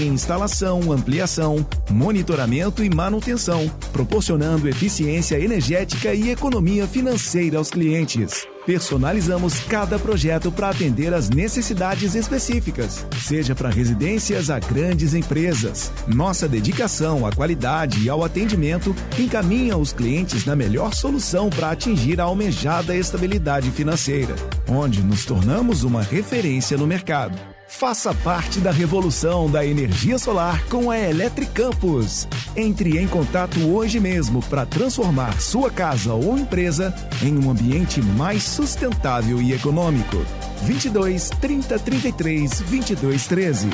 em instalação, ampliação, monitoramento e manutenção, proporcionando eficiência energética e economia financeira aos clientes. Personalizamos cada projeto para atender às necessidades específicas, seja para residências a grandes empresas. Nossa dedicação à qualidade e ao atendimento encaminha os clientes na melhor solução para atingir a almejada estabilidade financeira, onde nos tornamos uma referência no mercado. Faça parte da revolução da energia solar com a Eletricampus. Entre em contato hoje mesmo para transformar sua casa ou empresa em um ambiente mais sustentável e econômico. 22 30 33 22 13.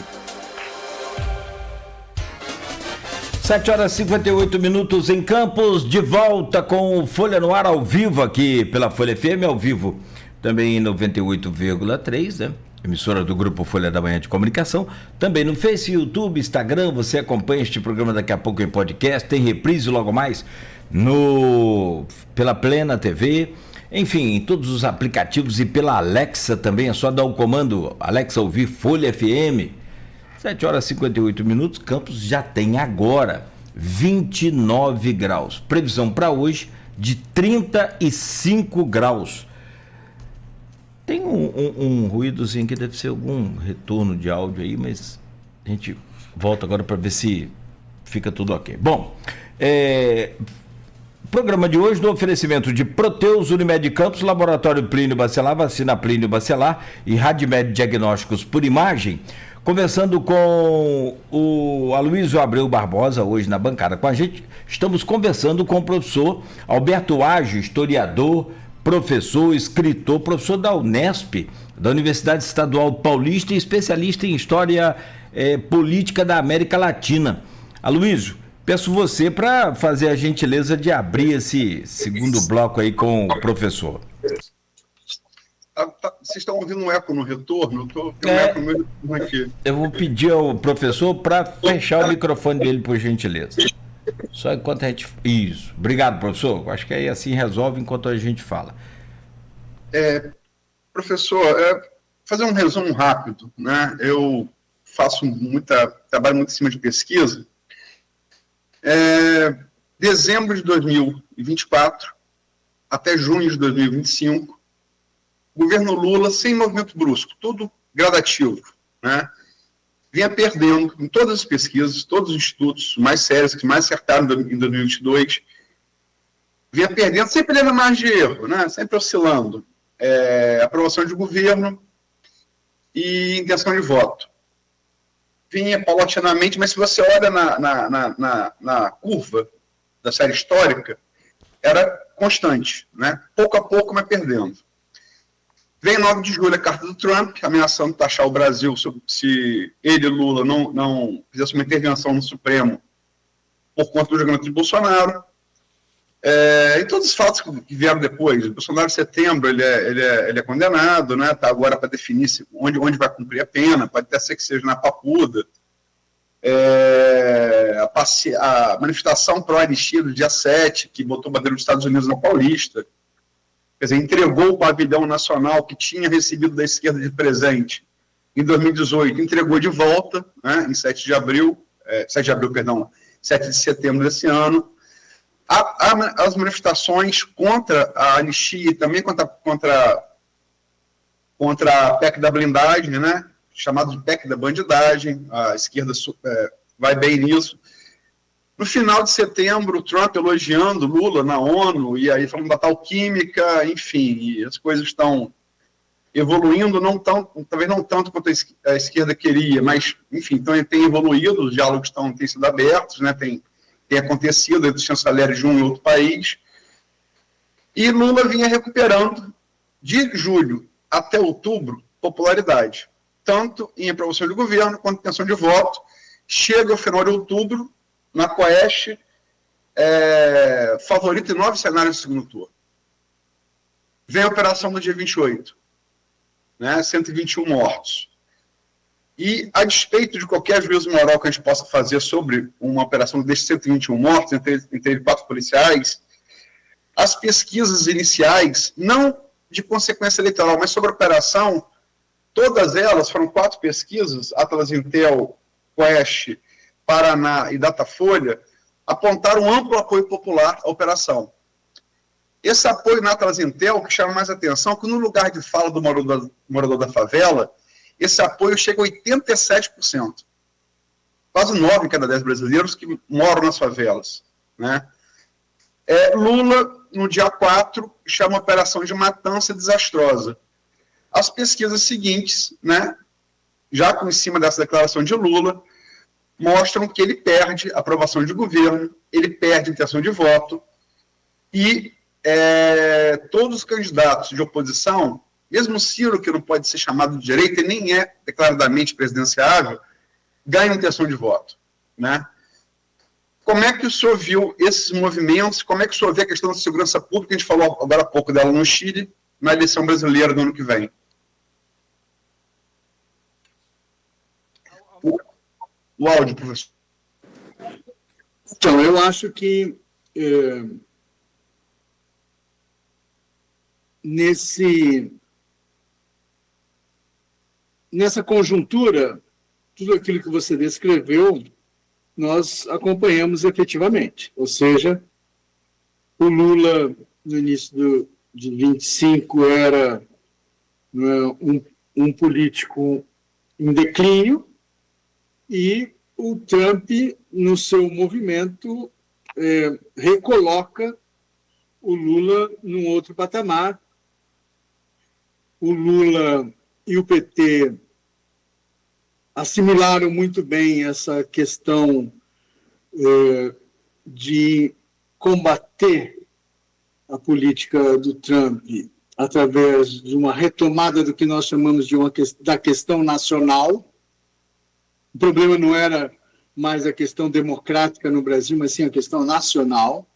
7h58 em Campos, de volta com o Folha no Ar ao vivo aqui pela Folha FM, ao vivo também em 98,3, né? Emissora do Grupo Folha da Manhã de Comunicação, também no Face, YouTube, Instagram. Você acompanha este programa daqui a pouco em podcast, tem reprise logo mais pela Plena TV, enfim, em todos os aplicativos e pela Alexa também. É só dar o comando Alexa ouvir Folha FM. 7h58, Campos já tem agora 29 graus, previsão para hoje de 35 graus. Tem um ruídozinho que deve ser algum retorno de áudio aí, mas a gente volta agora para ver se fica tudo ok. Bom, programa de hoje no oferecimento de Proteus, Unimed Campos, Laboratório Plínio Bacelar, Vacina Plínio Bacelar e Radmed Diagnósticos por Imagem. Conversando com o Aloysio Abreu Barbosa, hoje na bancada com a gente, estamos conversando com o professor Alberto Ágio, historiador, professor, escritor, professor da Unesp, da Universidade Estadual Paulista e especialista em História Política da América Latina. Aloysio, peço você para fazer a gentileza de abrir esse segundo bloco aí com o professor. Vocês estão ouvindo um eco no retorno? Um eco no meu aqui. Eu vou pedir ao professor para fechar o microfone dele, por gentileza. Só enquanto a gente... Isso. Obrigado, professor. Acho que aí assim resolve enquanto a gente fala. Professor, fazer um resumo rápido, né? Eu trabalho muito em cima de pesquisa. Dezembro de 2024 até junho de 2025, governo Lula, sem movimento brusco, tudo gradativo, né? Vinha perdendo em todas as pesquisas, todos os institutos mais sérios, que mais acertaram em 2022, vinha perdendo, sempre leva margem de erro, né? Sempre oscilando. Aprovação de governo e intenção de voto. Vinha paulatinamente, mas se você olha na curva da série histórica, era constante, né? Pouco a pouco, mas perdendo. Vem 9 de julho a carta do Trump, ameaçando taxar o Brasil se ele, Lula, não fizesse uma intervenção no Supremo por conta do julgamento de Bolsonaro. E todos os fatos que vieram depois. O Bolsonaro, em setembro, ele é condenado, né? Está agora para definir onde vai cumprir a pena, pode até ser que seja na Papuda. A manifestação pró-anistia do dia 7, que botou a bandeira dos Estados Unidos na Paulista. Quer dizer, entregou o pavilhão nacional que tinha recebido da esquerda de presente em 2018, entregou de volta, né, em 7 de setembro desse ano. As manifestações contra a anistia e também contra a PEC da blindagem, né, chamado de PEC da bandidagem, a esquerda vai bem nisso. No final de setembro, o Trump elogiando Lula na ONU, e aí falando da tal química, enfim, e as coisas estão evoluindo, talvez não tanto quanto a esquerda queria, mas, enfim, então tem evoluído, os diálogos têm sido abertos, né, tem acontecido entre os chancelleres de um e outro país, e Lula vinha recuperando, de julho até outubro, popularidade, tanto em aprovação de governo quanto em intenção de voto. Chega ao final de outubro, na Coeste, favorito em 9 cenários do segundo turno. Vem a operação do dia 28, né, 121 mortos. E, a despeito de qualquer juízo moral que a gente possa fazer sobre uma operação desses 121 mortos, entre 4 policiais, as pesquisas iniciais, não de consequência eleitoral, mas sobre a operação, todas elas foram 4 pesquisas, Atlas Intel, Quest, Paraná e Datafolha apontaram um amplo apoio popular à operação. Esse apoio na Atlasintel, que chama mais atenção, que no lugar de fala do morador da favela, esse apoio chega a 87%. Quase 9 em cada 10 brasileiros que moram nas favelas, né? Lula, no dia 4, chama a operação de matança desastrosa. As pesquisas seguintes, né, já em cima dessa declaração de Lula, mostram que ele perde a aprovação de governo, ele perde a intenção de voto, e todos os candidatos de oposição, mesmo Ciro, que não pode ser chamado de direita e nem é declaradamente presidenciável, ganham intenção de voto, né? Como é que o senhor viu esses movimentos? Como é que o senhor vê a questão da segurança pública? A gente falou agora há pouco dela no Chile, na eleição brasileira do ano que vem. O áudio, professor. Então, eu acho que nessa conjuntura, tudo aquilo que você descreveu, nós acompanhamos efetivamente. Ou seja, o Lula, no início de 25, era um político em declínio, e o Trump, no seu movimento, recoloca o Lula num outro patamar. O Lula e o PT assimilaram muito bem essa questão de combater a política do Trump através de uma retomada do que nós chamamos da questão nacional. O problema não era mais a questão democrática no Brasil, mas sim a questão nacional.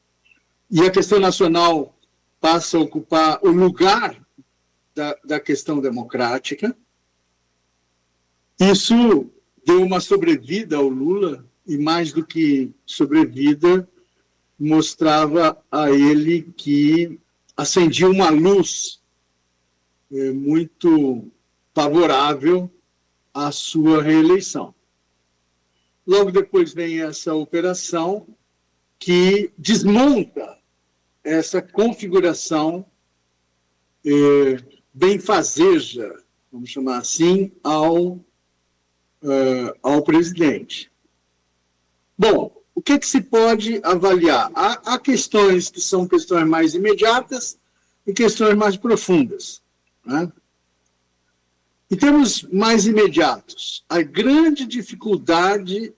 E a questão nacional passa a ocupar o lugar da questão democrática. Isso deu uma sobrevida ao Lula, e mais do que sobrevida, mostrava a ele que acendia uma luz muito favorável à sua reeleição. Logo depois vem essa operação que desmonta essa configuração benfazeja, vamos chamar assim, ao presidente. Bom, o que se pode avaliar? Há questões que são questões mais imediatas e questões mais profundas, né? Em termos mais imediatos, a grande dificuldade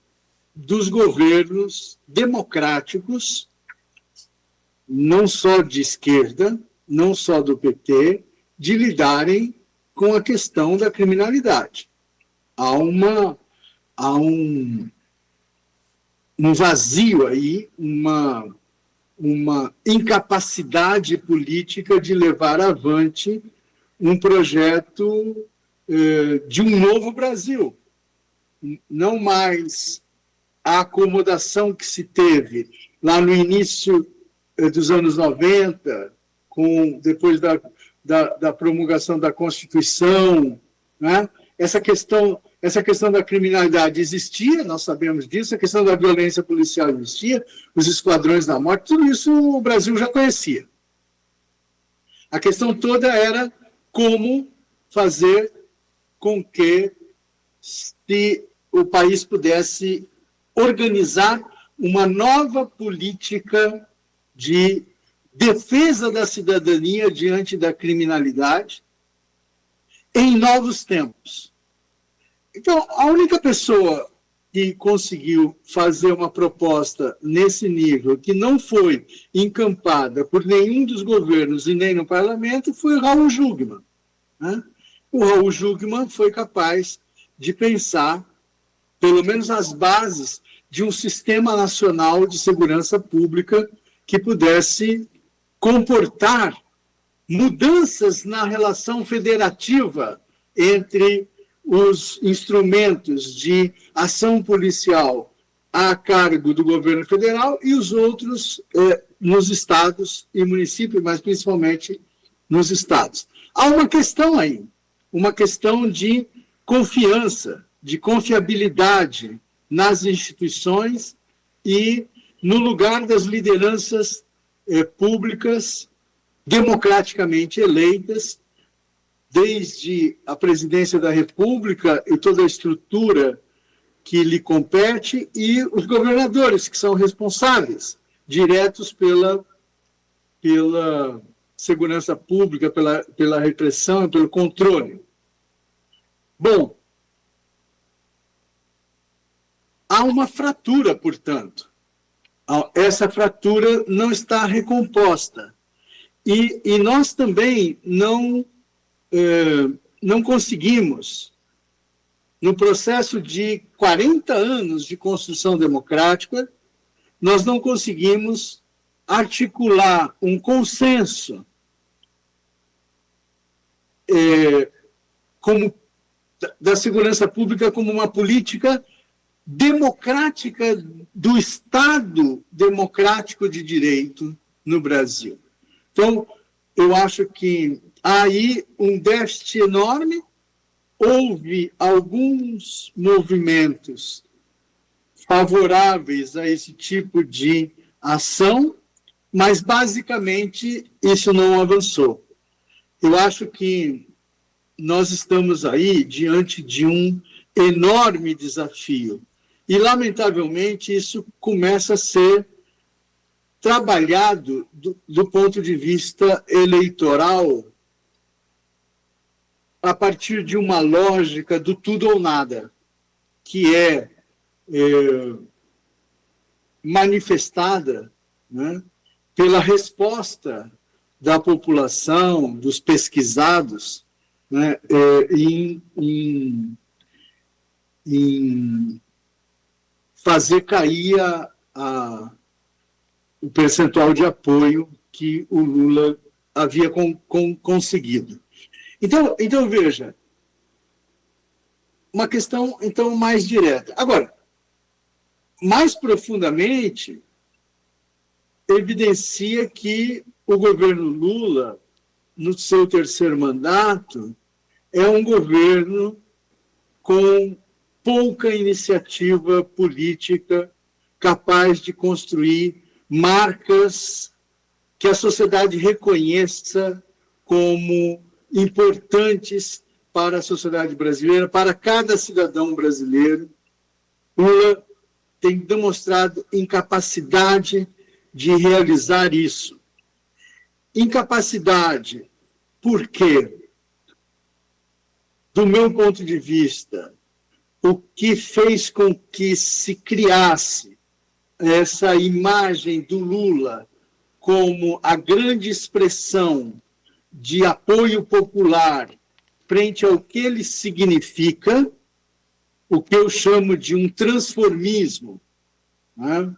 dos governos democráticos, não só de esquerda, não só do PT, de lidarem com a questão da criminalidade. Há um vazio aí, uma incapacidade política de levar avante um projeto de um novo Brasil. Não mais a acomodação que se teve lá no início dos anos 90, depois da promulgação da Constituição, né? Essa questão da criminalidade existia, nós sabemos disso, a questão da violência policial existia, os esquadrões da morte, tudo isso o Brasil já conhecia. A questão toda era como fazer com que o país pudesse organizar uma nova política de defesa da cidadania diante da criminalidade em novos tempos. Então, a única pessoa que conseguiu fazer uma proposta nesse nível, que não foi encampada por nenhum dos governos e nem no parlamento, foi o Raul Jungmann, né? O Raul Jungmann foi capaz de pensar, pelo menos, as bases de um sistema nacional de segurança pública que pudesse comportar mudanças na relação federativa entre os instrumentos de ação policial a cargo do governo federal e os outros nos estados e municípios, mas principalmente nos estados. Há uma questão aí, uma questão de confiança, de confiabilidade nas instituições e no lugar das lideranças públicas democraticamente eleitas, desde a presidência da República e toda a estrutura que lhe compete, e os governadores, que são responsáveis, diretos pela segurança pública, pela repressão, pelo controle. Bom, há uma fratura, portanto. Essa fratura não está recomposta. E nós também não conseguimos, no processo de 40 anos de construção democrática, nós não conseguimos articular um consenso da segurança pública como uma política democrática do Estado democrático de direito no Brasil. Então, eu acho que há aí um déficit enorme. Houve alguns movimentos favoráveis a esse tipo de ação, mas, basicamente, isso não avançou. Eu acho que nós estamos aí diante de um enorme desafio. E, lamentavelmente, isso começa a ser trabalhado do ponto de vista eleitoral a partir de uma lógica do tudo ou nada, que é manifestada, né, pela resposta da população, dos pesquisados, né, em fazer cair o percentual de apoio que o Lula havia conseguido. Então, veja, uma questão, então, mais direta. Agora, mais profundamente, evidencia que o governo Lula, no seu terceiro mandato, é um governo com pouca iniciativa política capaz de construir marcas que a sociedade reconheça como importantes para a sociedade brasileira, para cada cidadão brasileiro. Lula tem demonstrado incapacidade de realizar isso. Incapacidade, porque, do meu ponto de vista, o que fez com que se criasse essa imagem do Lula como a grande expressão de apoio popular frente ao que ele significa, o que eu chamo de um transformismo, né?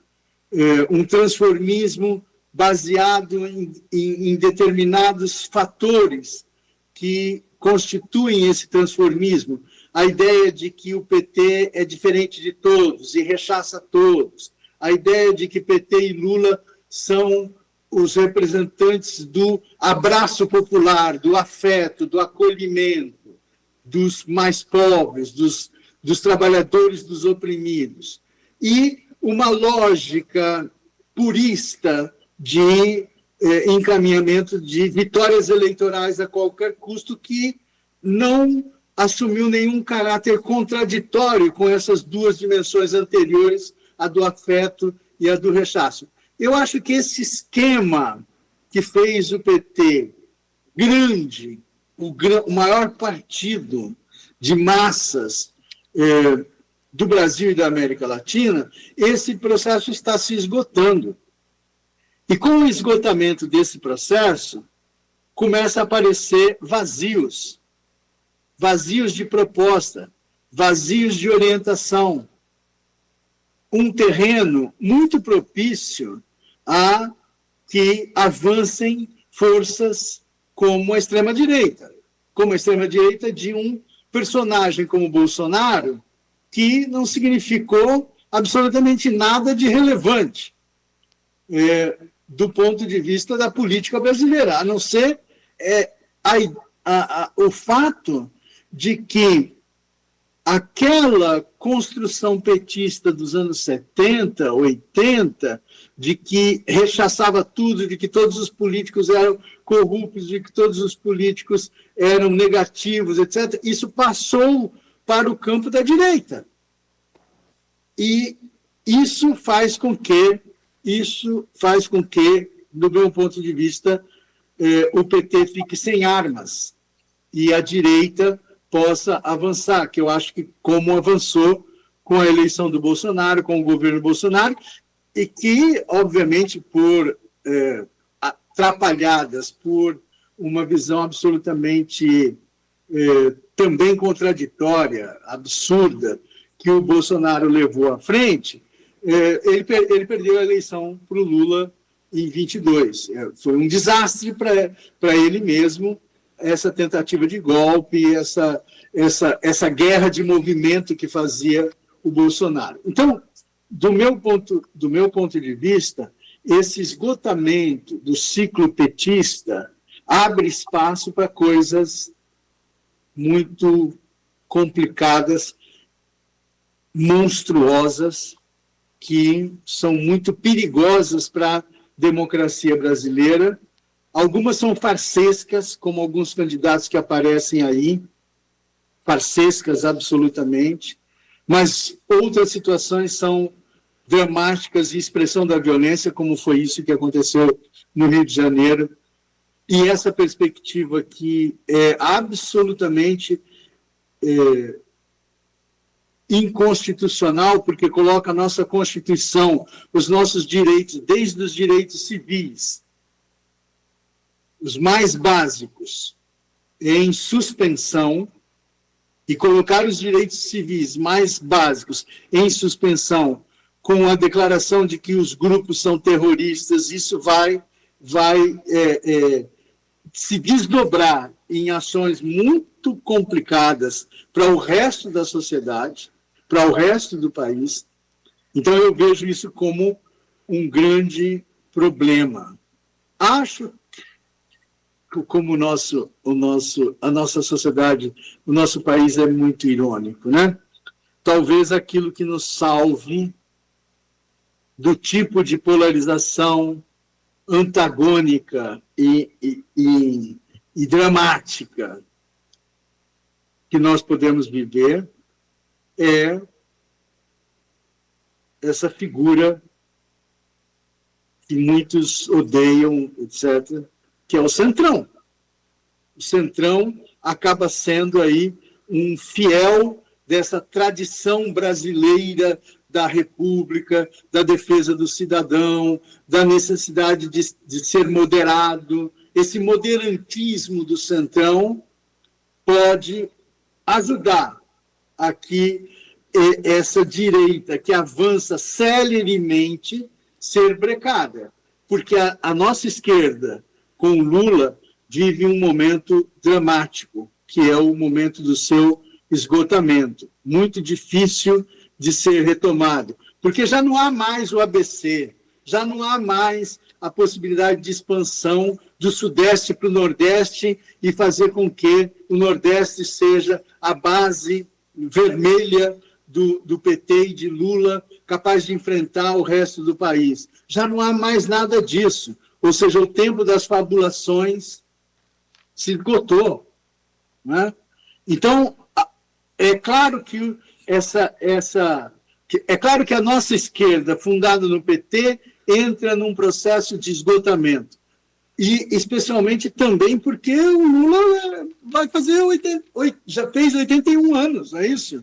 Um transformismo baseado em determinados fatores que constituem esse transformismo. A ideia de que o PT é diferente de todos e rechaça todos. A ideia de que PT e Lula são os representantes do abraço popular, do afeto, do acolhimento, dos mais pobres, dos trabalhadores, dos oprimidos. E uma lógica purista de encaminhamento de vitórias eleitorais a qualquer custo, que não assumiu nenhum caráter contraditório com essas duas dimensões anteriores, a do afeto e a do rechaço. Eu acho que esse esquema que fez o PT grande, o maior partido de massas do Brasil e da América Latina, esse processo está se esgotando. E com o esgotamento desse processo, começa a aparecer vazios de proposta, vazios de orientação. Um terreno muito propício a que avancem forças como a extrema-direita de um personagem como Bolsonaro, que não significou absolutamente nada de relevante do ponto de vista da política brasileira, a não ser o fato de que aquela construção petista dos anos 70, 80, de que rechaçava tudo, de que todos os políticos eram corruptos, de que todos os políticos eram negativos, etc., isso passou para o campo da direita. E isso faz com que, do meu ponto de vista, o PT fique sem armas e a direita possa avançar, que eu acho que como avançou com a eleição do Bolsonaro, com o governo Bolsonaro, e que, obviamente, por atrapalhadas, por uma visão absolutamente também contraditória, absurda, que o Bolsonaro levou à frente, ele perdeu a eleição para o Lula em 22. Foi um desastre para ele mesmo, essa tentativa de golpe, essa guerra de movimento que fazia o Bolsonaro. Então, do meu ponto de vista, esse esgotamento do ciclo petista abre espaço para coisas muito complicadas, monstruosas, que são muito perigosas para a democracia brasileira. Algumas são farsescas, como alguns candidatos que aparecem aí, farsescas absolutamente, mas outras situações são dramáticas e expressão da violência, como foi isso que aconteceu no Rio de Janeiro. E essa perspectiva que é absolutamente inconstitucional, porque coloca a nossa Constituição, os nossos direitos, desde os direitos civis, os mais básicos, em suspensão, e colocar os direitos civis mais básicos em suspensão com a declaração de que os grupos são terroristas, isso vai se desdobrar em ações muito complicadas para o resto da sociedade, para o resto do país. Então, eu vejo isso como um grande problema. Acho como a nossa sociedade, o nosso país é muito irônico, né? Talvez aquilo que nos salve do tipo de polarização antagônica e dramática que nós podemos viver é essa figura que muitos odeiam, etc., que é o Centrão. O Centrão acaba sendo aí um fiel dessa tradição brasileira da República, da defesa do cidadão, da necessidade de ser moderado. Esse moderantismo do Centrão pode ajudar a que essa direita que avança celeremente ser brecada, porque a nossa esquerda, com Lula, vive um momento dramático, que é o momento do seu esgotamento, muito difícil de ser retomado, porque já não há mais o ABC, já não há mais a possibilidade de expansão do Sudeste para o Nordeste e fazer com que o Nordeste seja a base vermelha do PT e de Lula, capaz de enfrentar o resto do país. Já não há mais nada disso. Ou seja, o tempo das fabulações se esgotou. Né? Então, é claro que claro que a nossa esquerda, fundada no PT, entra num processo de esgotamento. E especialmente também porque o Lula vai fazer já fez 81 anos, não é isso?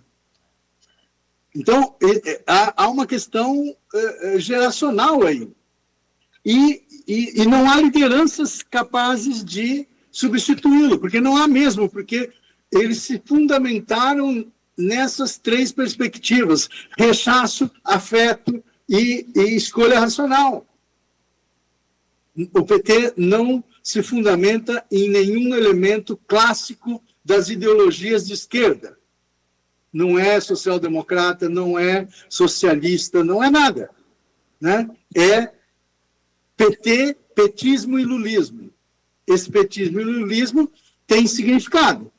Então, há uma questão geracional aí. E não há lideranças capazes de substituí-lo, porque não há mesmo, porque eles se fundamentaram nessas três perspectivas: rechaço, afeto e escolha racional. O PT não se fundamenta em nenhum elemento clássico das ideologias de esquerda. Não é social-democrata, não é socialista, não é nada. Né? É PT, petismo e lulismo. Esse petismo e lulismo tem significado.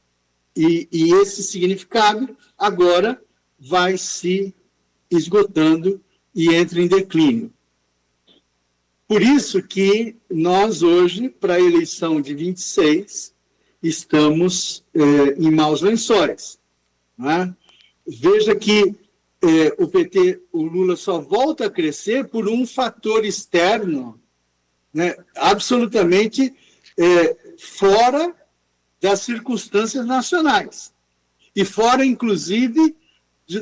E esse significado agora vai se esgotando e entra em declínio. Por isso que nós hoje, para a eleição de 26, estamos em maus lençóis. Não é? Veja que o PT, o Lula só volta a crescer por um fator externo, né, absolutamente fora das circunstâncias nacionais e fora, inclusive,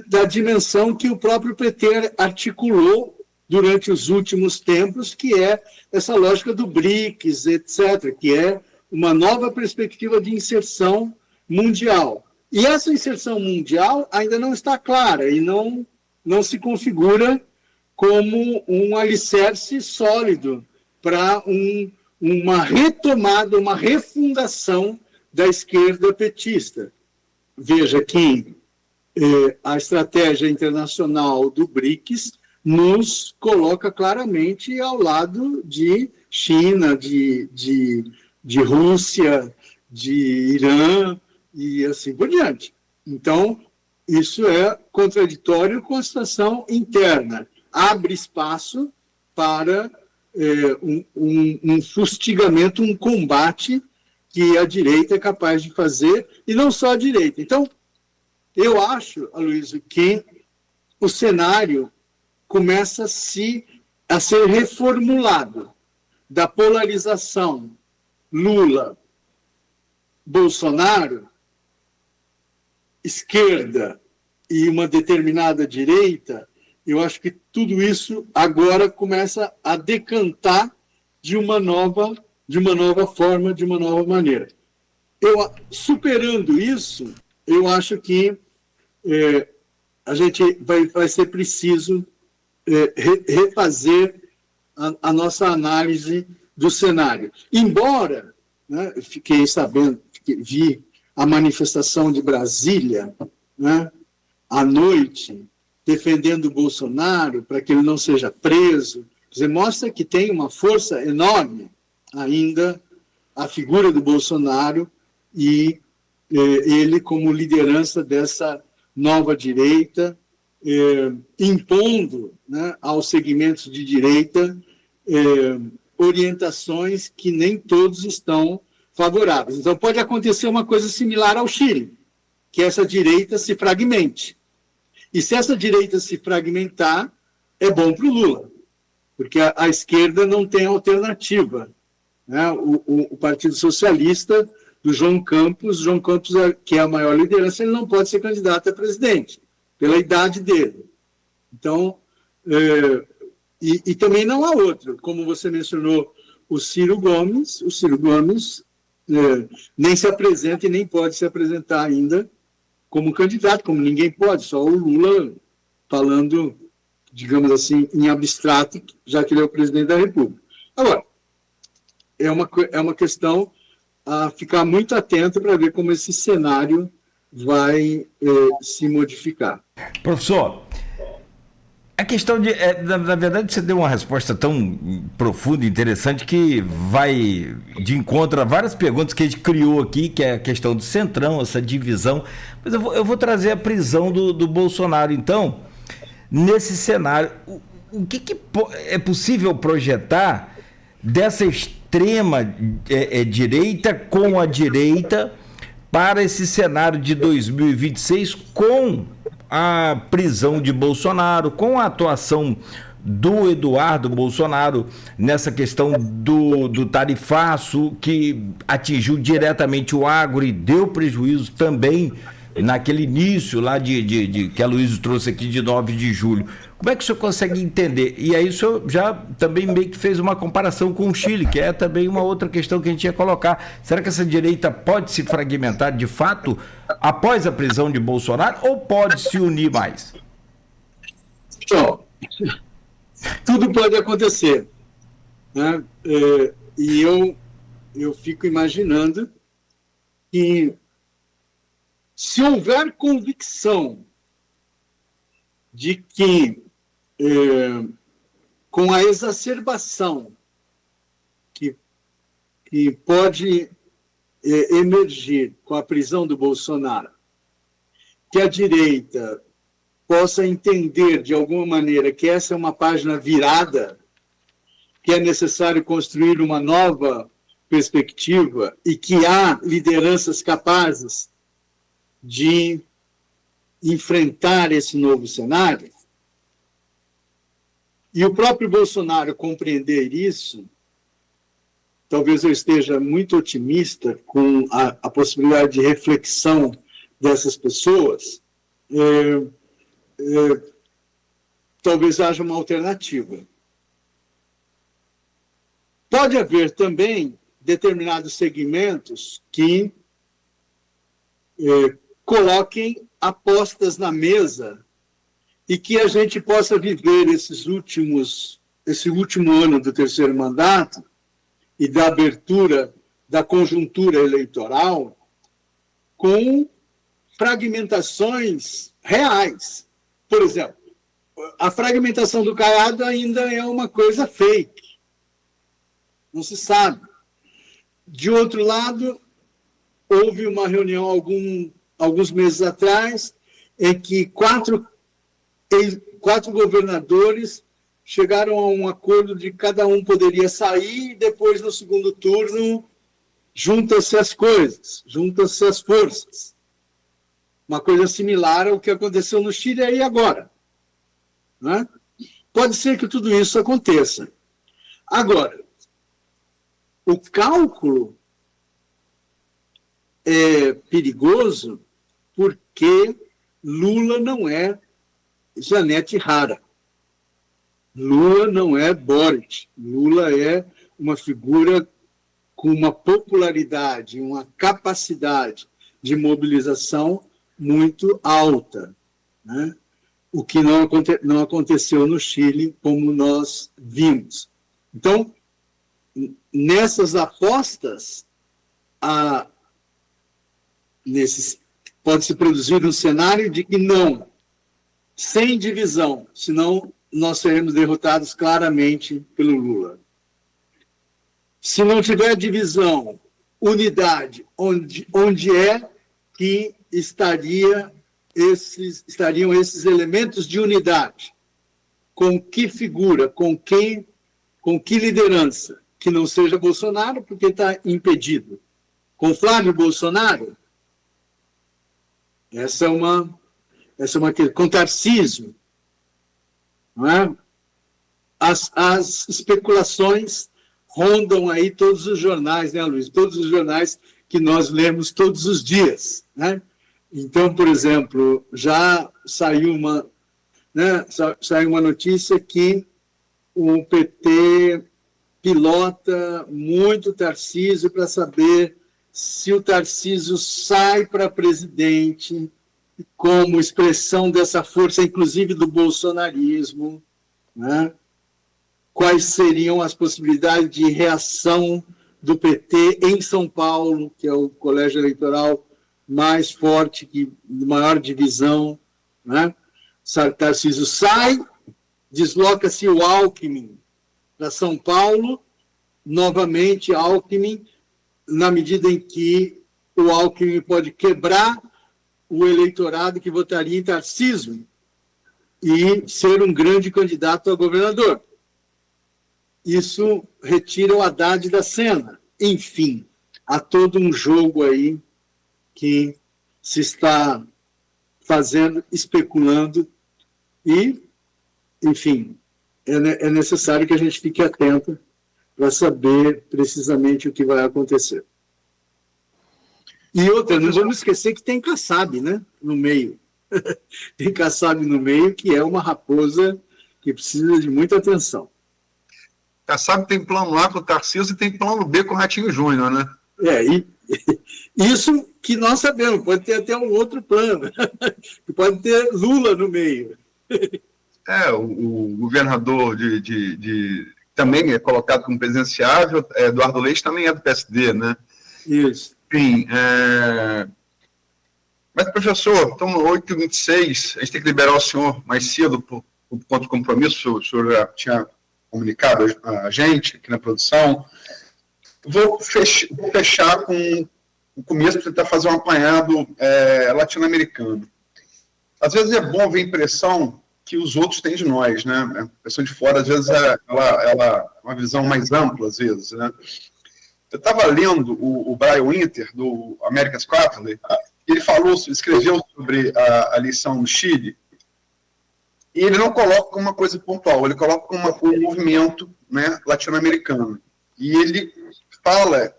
da dimensão que o próprio PT articulou durante os últimos tempos, que é essa lógica do BRICS, etc., que é uma nova perspectiva de inserção mundial. E essa inserção mundial ainda não está clara e não se configura como um alicerce sólido para uma retomada, uma refundação da esquerda petista. Veja que a estratégia internacional do BRICS nos coloca claramente ao lado de China, de Rússia, de Irã e assim por diante. Então, isso é contraditório com a situação interna. Abre espaço para um fustigamento, um combate que a direita é capaz de fazer, e não só a direita. Então, eu acho, Aloysio, que o cenário começa a ser reformulado da polarização Lula-Bolsonaro, esquerda e uma determinada direita. Eu acho que tudo isso agora começa a decantar de uma nova forma, de uma nova maneira. Superando isso, eu acho que a gente vai ser preciso refazer a nossa análise do cenário. Embora, né, eu fiquei sabendo, vi a manifestação de Brasília, né, à noite, defendendo o Bolsonaro para que ele não seja preso, quer dizer, mostra que tem uma força enorme ainda a figura do Bolsonaro e ele como liderança dessa nova direita, impondo, né, aos segmentos de direita orientações que nem todos estão favoráveis. Então, pode acontecer uma coisa similar ao Chile, que essa direita se fragmente. E se essa direita se fragmentar, é bom para o Lula, porque a esquerda não tem alternativa. Né? O Partido Socialista do João Campos, que é a maior liderança, ele não pode ser candidato a presidente, pela idade dele. Então, e também não há outro. Como você mencionou, o Ciro Gomes nem se apresenta e nem pode se apresentar ainda como candidato, como ninguém pode, só o Lula falando, digamos assim, em abstrato, já que ele é o presidente da República. Agora, é uma questão a ficar muito atento para ver como esse cenário vai se modificar. Professor, a questão na verdade, você deu uma resposta tão profunda e interessante que vai de encontro a várias perguntas que a gente criou aqui, que é a questão do centrão, essa divisão. Mas eu vou trazer a prisão do Bolsonaro. Então, nesse cenário, o que é possível projetar dessa extrema direita com a direita para esse cenário de 2026 com a prisão de Bolsonaro, com a atuação do Eduardo Bolsonaro nessa questão do tarifaço que atingiu diretamente o agro e deu prejuízo também naquele início lá que a Luísa trouxe aqui de 9 de julho. Como é que o senhor consegue entender? E aí o senhor já também meio que fez uma comparação com o Chile, que é também uma outra questão que a gente ia colocar. Será que essa direita pode se fragmentar de fato após a prisão de Bolsonaro ou pode se unir mais? Então, tudo pode acontecer. Né? E eu fico imaginando que se houver convicção de que com a exacerbação que pode emergir com a prisão do Bolsonaro, que a direita possa entender de alguma maneira que essa é uma página virada, que é necessário construir uma nova perspectiva e que há lideranças capazes de enfrentar esse novo cenário, e o próprio Bolsonaro compreender isso, talvez eu esteja muito otimista com a possibilidade de reflexão dessas pessoas, talvez haja uma alternativa. Pode haver também determinados segmentos que coloquem apostas na mesa e que a gente possa viver esse último ano do terceiro mandato e da abertura da conjuntura eleitoral com fragmentações reais. Por exemplo, a fragmentação do Caiado ainda é uma coisa fake. Não se sabe. De outro lado, houve uma reunião alguns meses atrás em que quatro governadores chegaram a um acordo de que cada um poderia sair e depois, no segundo turno, juntam-se as coisas, juntam-se as forças. Uma coisa similar ao que aconteceu no Chile aí agora. Né? Pode ser que tudo isso aconteça. Agora, o cálculo é perigoso porque Lula não é Janete Rara. Lula não é Boric. Lula é uma figura com uma popularidade, uma capacidade de mobilização muito alta, né? O que não aconteceu no Chile, como nós vimos. Então, nessas apostas, pode-se produzir um cenário de que não, sem divisão, senão nós seremos derrotados claramente pelo Lula. Se não tiver divisão, unidade, onde é que estariam esses elementos de unidade? Com que figura, com que liderança? Que não seja Bolsonaro, porque está impedido. Com Flávio Bolsonaro? Essa é uma questão. Com Tarcísio? Não é? As especulações rondam aí todos os jornais, né, Luiz? Todos os jornais que nós lemos todos os dias, né? Então, por exemplo, já saiu uma notícia que o PT pilota muito Tarcísio para saber se o Tarcísio sai para presidente como expressão dessa força, inclusive do bolsonarismo, né? Quais seriam as possibilidades de reação do PT em São Paulo, que é o colégio eleitoral mais forte, de maior divisão, né? Tarcísio sai, desloca-se o Alckmin para São Paulo, novamente Alckmin, na medida em que o Alckmin pode quebrar o eleitorado que votaria em Tarcísio e ser um grande candidato a governador. Isso retira o Haddad da cena. Enfim, há todo um jogo aí que se está fazendo, especulando, e, enfim, é necessário que a gente fique atento para saber precisamente o que vai acontecer. E outra, não vamos esquecer que tem Kassab, né, no meio. Tem Kassab no meio, que é uma raposa que precisa de muita atenção. Kassab tem plano A com o Tarcísio e tem plano B com o Ratinho Júnior, né? Isso que nós sabemos, pode ter até um outro plano, pode ter Lula no meio. O governador também é colocado como presidenciável, Eduardo Leite também é do PSD, né? Isso. Enfim, mas, professor, estamos no 8h26, a gente tem que liberar o senhor mais cedo por conta do compromisso, o senhor já tinha comunicado a gente aqui na produção. Vou fechar com no começo para tentar fazer um apanhado latino-americano. Às vezes é bom ver a impressão que os outros têm de nós, né? A pessoa de fora, às vezes, ela uma visão mais ampla, às vezes, né? Eu estava lendo o Brian Winter, do America's Quarterly, ele escreveu sobre a eleição no Chile, e ele não coloca como uma coisa pontual, ele coloca como um movimento, né, latino-americano. E ele fala,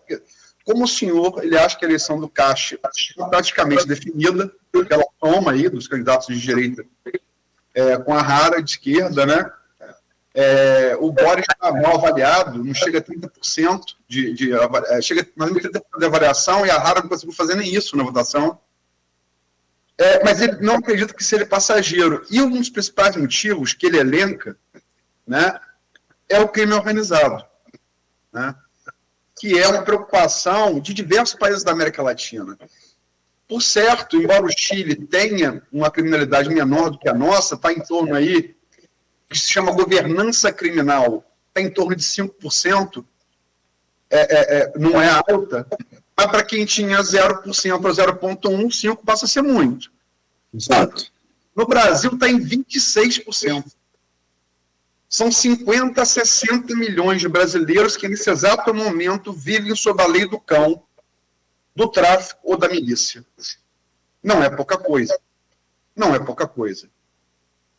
como o senhor, ele acha que a eleição do Caixa está praticamente definida, pela toma aí dos candidatos de direita com a Jara de esquerda, né? O Boric está mal avaliado, não chega a 30% chega mais ou menos 30% de avaliação, e a Jara não conseguiu fazer nem isso na votação. Mas ele não acredita que seja passageiro. E um dos principais motivos que ele elenca, né, é o crime organizado, né, que é uma preocupação de diversos países da América Latina. Por certo, embora o Chile tenha uma criminalidade menor do que a nossa, está em torno aí, que se chama governança criminal, está em torno de 5%, não é alta, mas para quem tinha 0% ou 0,1%, 5% passa a ser muito. Exato. No Brasil está em 26%. São 50 a 60 milhões de brasileiros que, nesse exato momento, vivem sob a lei do cão, do tráfico ou da milícia. Não é pouca coisa. Não é pouca coisa.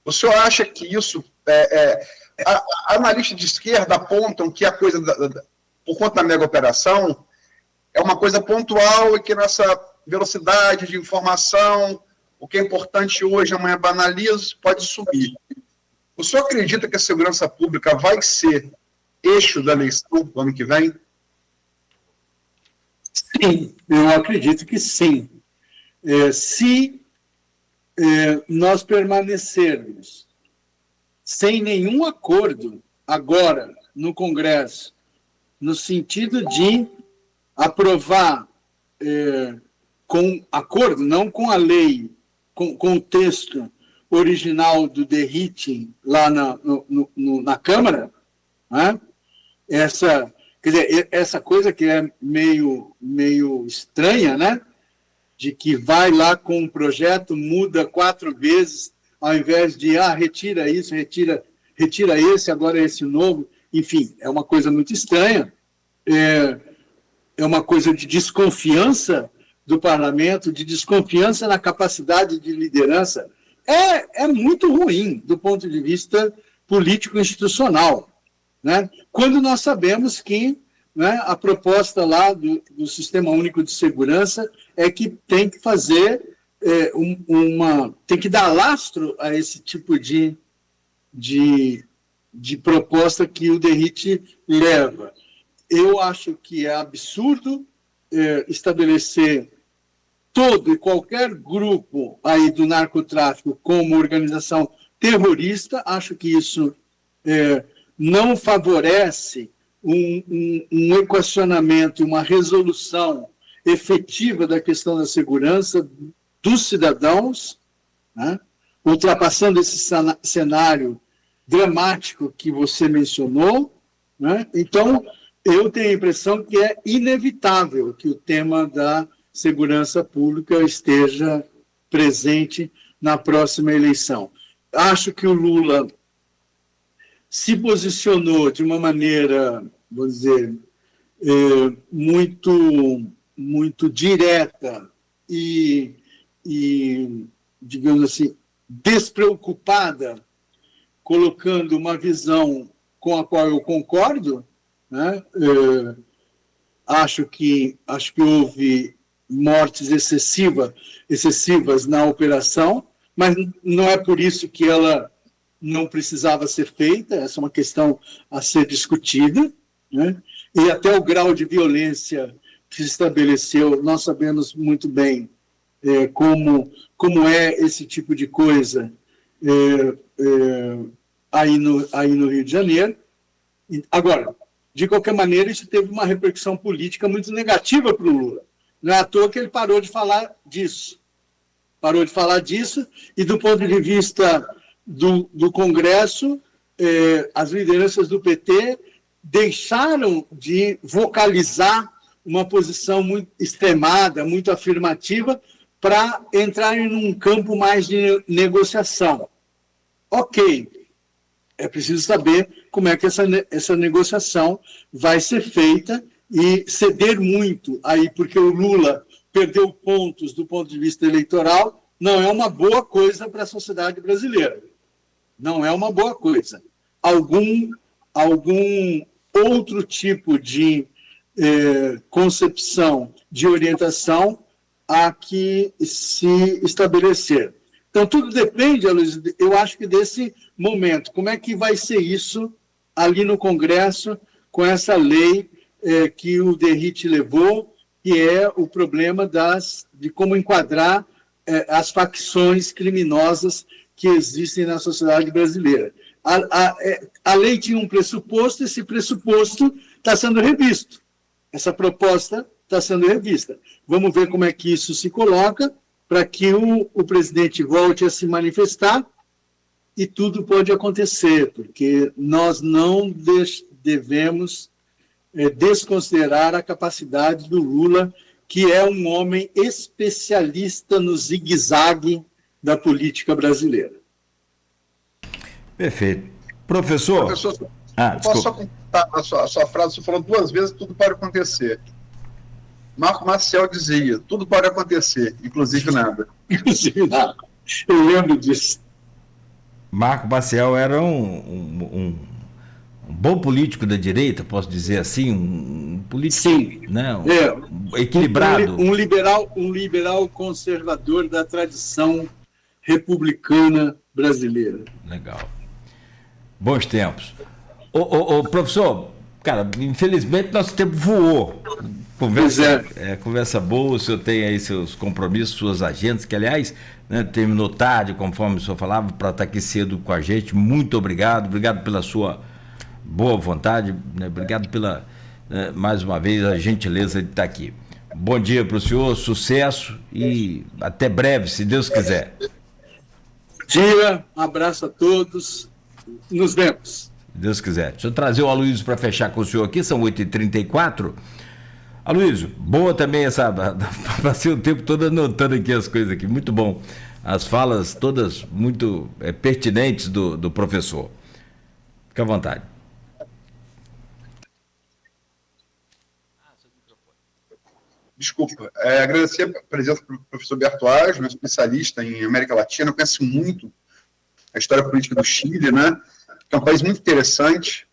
O senhor acha que isso... analistas de esquerda apontam que a coisa, por conta da mega operação, é uma coisa pontual e que nessa velocidade de informação, o que é importante hoje, amanhã banaliza, pode subir. O senhor acredita que a segurança pública vai ser eixo da eleição do ano que vem? Sim, eu acredito que sim. Se nós permanecermos sem nenhum acordo agora no Congresso, no sentido de aprovar com acordo, não com a lei, com o texto original do Derrite lá na Câmara, né? Quer dizer, essa coisa que é meio estranha, né? De que vai lá com um projeto, muda 4 vezes, ao invés de, retira isso, retira esse, agora é esse novo. Enfim, é uma coisa muito estranha. É uma coisa de desconfiança do parlamento, de desconfiança na capacidade de liderança. É muito ruim do ponto de vista político-institucional, né? Quando nós sabemos que, né, a proposta lá do Sistema Único de Segurança é que tem que fazer tem que dar lastro a esse tipo de proposta que o Derrite leva. Eu acho que é absurdo estabelecer todo e qualquer grupo aí do narcotráfico como organização terrorista. Acho que isso não favorece um equacionamento, uma resolução efetiva da questão da segurança dos cidadãos, né? Ultrapassando esse cenário dramático que você mencionou, né? Então, eu tenho a impressão que é inevitável que o tema da segurança pública esteja presente na próxima eleição. Acho que o Lula se posicionou de uma maneira, vou dizer, muito direta e, digamos assim, despreocupada, colocando uma visão com a qual eu concordo, né? Acho que houve mortes excessivas na operação, mas não é por isso que ela não precisava ser feita. Essa é uma questão a ser discutida, né? E até o grau de violência que se estabeleceu, nós sabemos muito bem como é esse tipo de coisa aí no Rio de Janeiro. Agora, de qualquer maneira, isso teve uma repercussão política muito negativa para o Lula. Não é à toa que ele parou de falar disso. E do ponto de vista do Congresso, as lideranças do PT deixaram de vocalizar uma posição muito extremada, muito afirmativa, para entrar em um campo mais de negociação. Ok, é preciso saber como é que essa negociação vai ser feita e ceder muito aí, porque o Lula perdeu pontos do ponto de vista eleitoral, não é uma boa coisa para a sociedade brasileira. Não é uma boa coisa. Algum outro tipo de concepção, de orientação a que se estabelecer. Então, tudo depende, Aloysio, eu acho que desse momento. Como é que vai ser isso ali no Congresso, com essa lei que o Derrite levou, que é o problema de como enquadrar as facções criminosas que existem na sociedade brasileira. A lei tinha um pressuposto, esse pressuposto está sendo revisto. Essa proposta está sendo revista. Vamos ver como é que isso se coloca para que o presidente volte a se manifestar e tudo pode acontecer, porque nós não devemos desconsiderar a capacidade do Lula, que é um homem especialista no zigue-zague da política brasileira. Perfeito. Professor, posso desculpa. só completar a sua frase? Você falou 2 vezes, tudo pode acontecer. Marco Maciel dizia, tudo pode acontecer, inclusive nada. Inclusive nada. Eu lembro disso. Marco Maciel era um bom político da direita, posso dizer assim, um político. Sim. Né, equilibrado. Um liberal conservador da tradição republicana brasileira. Legal. Bons tempos. Ô, professor, cara, infelizmente nosso tempo voou. Conversa boa, o senhor tem aí seus compromissos, suas agendas, que aliás, né, terminou tarde, conforme o senhor falava, para estar aqui cedo com a gente. Muito obrigado pela sua boa vontade, né, obrigado pela, mais uma vez, a gentileza de estar aqui. Bom dia para o senhor, sucesso e até breve, se Deus quiser. Bom dia, um abraço a todos, nos vemos. Se Deus quiser. Deixa eu trazer o Aloysio para fechar com o senhor aqui, são 8h34. Aloysio, boa também essa. Passei o tempo todo anotando aqui as coisas aqui, muito bom. As falas todas muito pertinentes do professor. Fique à vontade. Desculpa, agradecer a presença do professor Bertoaz, um especialista em América Latina, conhece muito a história política do Chile, né? Que é um país muito interessante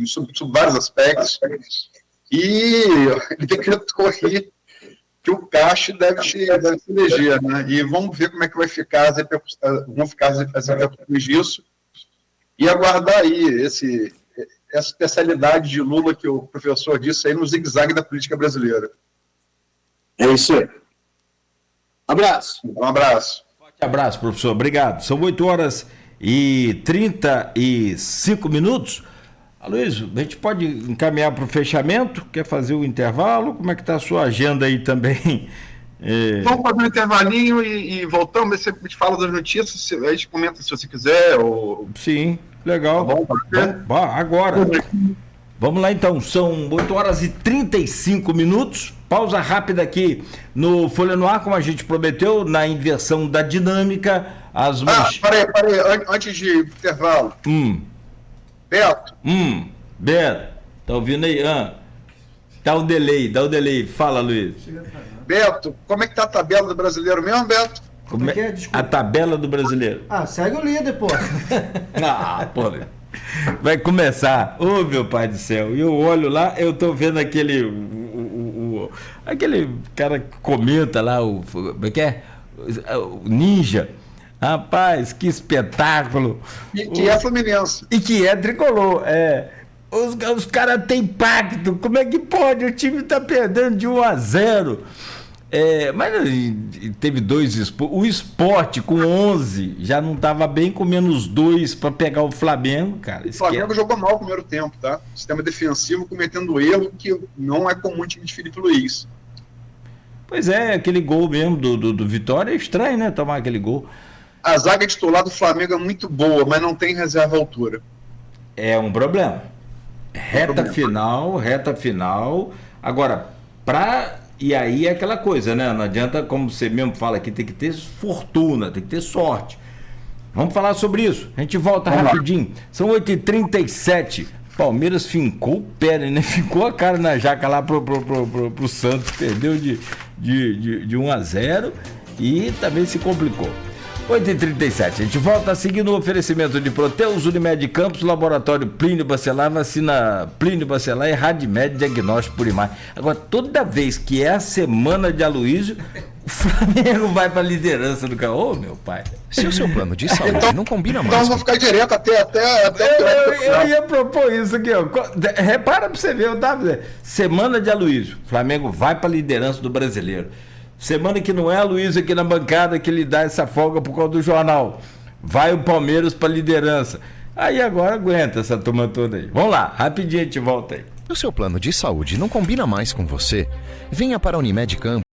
sob vários aspectos. E ele decretou aqui que o Cache deve se eleger, né? E vamos ver como é que vai ficar as repercussões disso e aguardar aí essa especialidade de Lula que o professor disse aí no zigue-zague da política brasileira. É isso aí. Abraço. Um abraço. Forte abraço, professor. Obrigado. São 8h35. Aloysio, a gente pode encaminhar para o fechamento? Quer fazer o intervalo? Como é que está a sua agenda aí também? Vamos fazer um intervalinho e voltamos. Você me fala das notícias, a gente comenta se você quiser. Ou... Sim, legal. Tá bom, agora. Vamos lá então, são 8h35. Pausa rápida aqui no Folha no Ar, como a gente prometeu, na inversão da dinâmica. Parei, antes de intervalo. Beto, tá ouvindo aí? Dá o delay. Fala, Luiz. Beto, como é que tá a tabela do brasileiro mesmo, Beto? Como é a tabela do brasileiro? Segue o líder, pô. Pô, vai começar. Ô, meu pai do céu. E eu olho lá, eu tô vendo aquele cara que comenta lá, como é que é? O Ninja. Rapaz, que espetáculo. E que é fluminense. E que é tricolor, Os caras têm pacto. Como é que pode? O time tá perdendo de 1-0. Mas teve 2 o Sport com 11 já não estava bem, com -2 para pegar o Flamengo, cara. O Flamengo jogou mal no primeiro tempo, tá? Sistema defensivo cometendo erro que não é comum em time de Felipe Luiz. Pois é, aquele gol mesmo do Vitória é estranho, né? Tomar aquele gol. A zaga titular do Flamengo é muito boa, mas não tem reserva à altura. É um problema. Reta final, Agora, e aí é aquela coisa, né? Não adianta, como você mesmo fala aqui, tem que ter fortuna, tem que ter sorte. Vamos falar sobre isso. A gente volta rapidinho. São 8h37. Palmeiras fincou o pé, né? Ficou a cara na jaca lá pro Santos. Perdeu de 1-0 e também se complicou. 8h37. A gente volta seguindo o oferecimento de Proteus, Unimed Campos, Laboratório Plínio Bacelar, Vacina Plínio Bacelar e Radmed Diagnóstico por imagem. Agora, toda vez que é a semana de Aloysio, o Flamengo vai para a liderança do carro. Ô, meu pai. Se o seu plano de saúde não combina mais. Então vamos ficar direto até eu ia propor isso aqui, ó. Repara pra você ver, Otávio. Semana de Aloysio. O Flamengo vai para a liderança do Brasileiro. Semana que não é a Aloysio aqui na bancada que lhe dá essa folga por causa do jornal. Vai o Palmeiras para a liderança. Aí agora aguenta essa turma toda aí. Vamos lá, rapidinho a gente volta aí. Se o seu plano de saúde não combina mais com você, venha para a Unimed Campos.